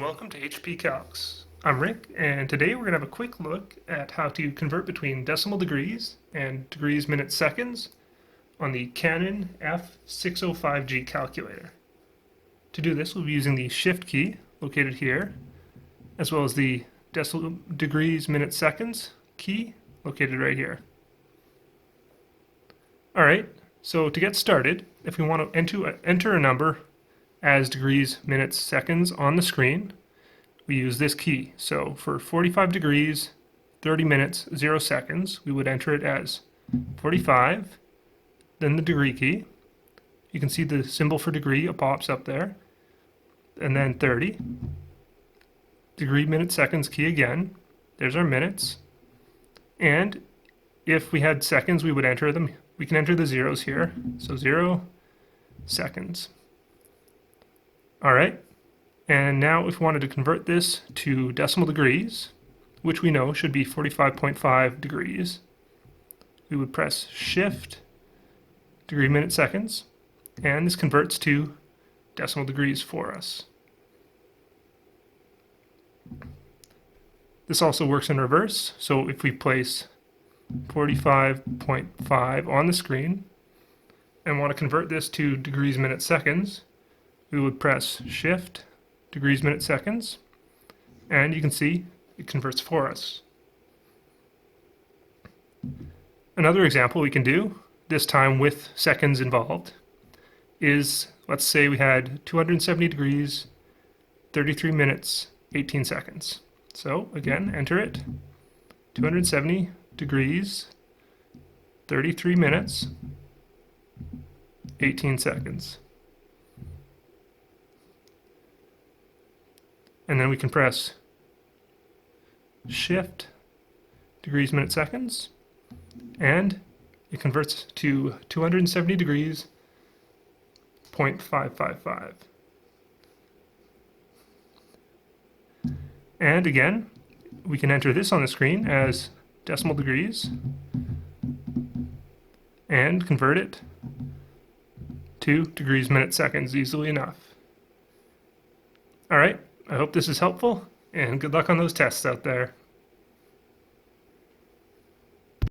welcome to HP Calcs. I'm Rick, and today we're going to have a quick look at how to convert between decimal degrees and degrees, minutes, seconds on the Canon F-605G calculator. To do this, we'll be using the Shift key located here, as well as the decimal degrees, minutes, seconds key located right here. Alright, so to get started, if we want to enter a number as degrees, minutes, seconds on the screen, we use this key. So for 45 degrees, 30 minutes, 0 seconds, we would enter it as 45, then the degree key. You can see the symbol for degree, it pops up there, and then 30. Degree, minute, seconds key again. There's our minutes. And if we had seconds, we would enter them. We can enter the zeros here. So 0 seconds. All right, and now if we wanted to convert this to decimal degrees, which we know should be 45.5 degrees, we would press Shift, degree, minute, seconds, and this converts to decimal degrees for us. This also works in reverse, so if we place 45.5 on the screen and want to convert this to degrees, minutes, seconds, we would press Shift, degrees, minutes, seconds, and you can see it converts for us. Another example we can do, this time with seconds involved, is let's say we had 270 degrees, 33 minutes, 18 seconds. So again, enter it, 270 degrees, 33 minutes, 18 seconds. And then we can press Shift, degrees, minutes, seconds, and it converts to 270 degrees, 0.555. And again, we can enter this on the screen as decimal degrees and convert it to degrees, minutes, seconds easily enough. All right. I hope this is helpful, and good luck on those tests out there.